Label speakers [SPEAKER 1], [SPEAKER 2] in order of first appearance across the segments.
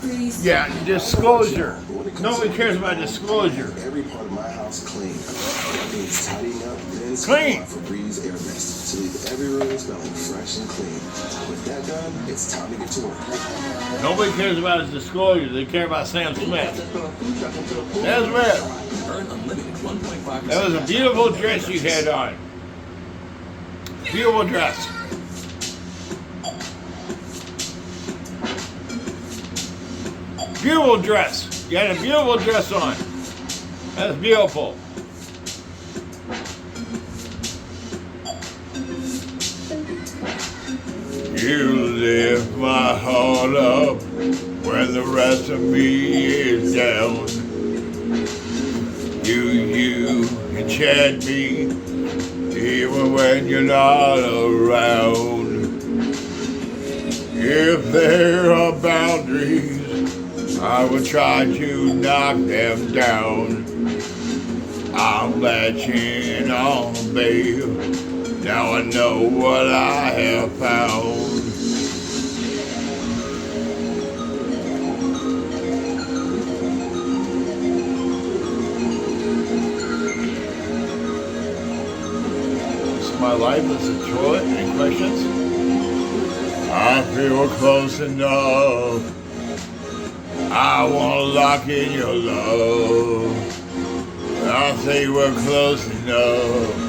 [SPEAKER 1] Yeah, disclosure. Nobody cares about disclosure.
[SPEAKER 2] Every part of my house clean. That means tidying up, then
[SPEAKER 1] Clean.
[SPEAKER 2] Febreze air mist to leave every room smelling fresh and clean. With that done, it's time to get to work.
[SPEAKER 1] Nobody cares about his disclosure. They care about Sam Smith. Sam Smith. That was a beautiful dress you had on. Beautiful dress. Beautiful dress. You had a beautiful dress on. That's beautiful. You lift my heart up when the rest of me is down. You enchant me even when you're not around. If there are boundaries, I will try to knock them down. I'm latching on, babe. Now I know what I have found. This is my life as a toilet. Any questions? I feel close enough. I want to lock in your love. I think we're close enough.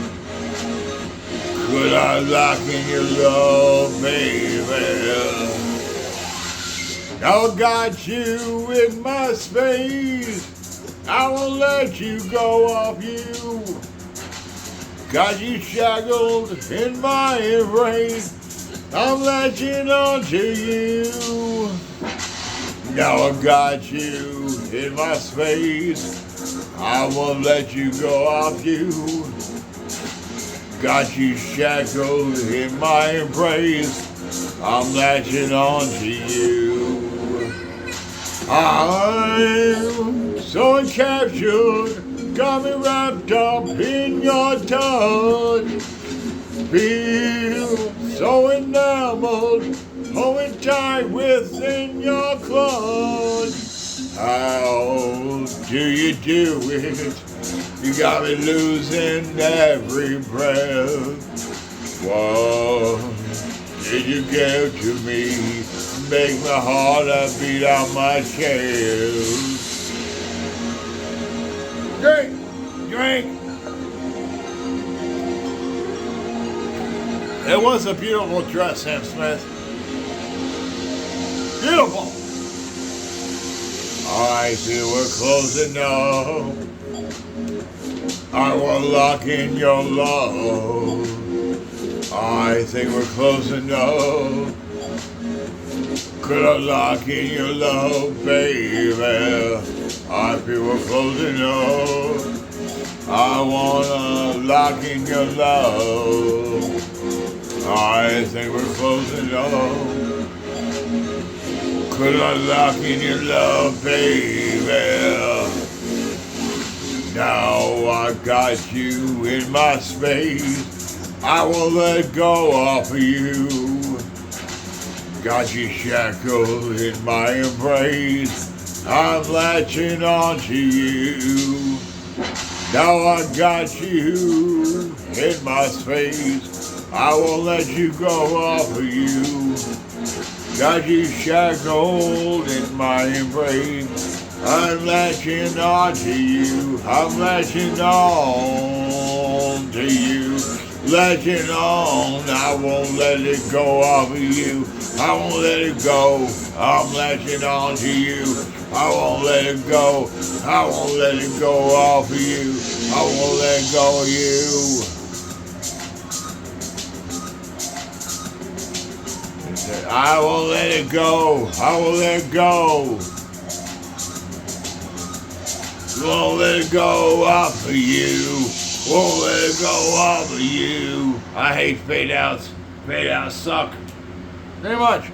[SPEAKER 1] Could I lock in your love, baby? Now I got you in my space. I won't let you go off you. Got you shackled in my embrace. I'm latching on to you. Now I got you in my space. I won't let you go off you. Got you shackled in my embrace. I'm latching on to you. I'm so encaptured, got me wrapped up in your touch. Feel so enamored, holding tight within your clutch. How do you do it? You got me losing every breath. What did you give to me? Make my heart beat out my chest. Drink. It was a beautiful dress, Sam Smith. Beautiful. I feel we're close enough. I will lock in your love. I think we're close enough. Could I lock in your love, baby? I feel we're close enough. I wanna lock in your love. I think we're close enough. Could I lock in your love, baby? Now I got you in my space. I won't let go off of you. Got you shackled in my embrace. I'm latching on to you. Now I got you in my space. I won't let you go off of you. Got you shackled in my embrace. I'm latching on to you. I'm latching on to you. Latching on. I won't let it go off of you. I won't let it go. I'm latching on to you. I won't let it go. I won't let it go off of you. I won't let go of you. I won't let it go. I won't let it go. Won't let it go off of you. Won't let it go off of you. I hate fade outs. Fade outs suck. Very much.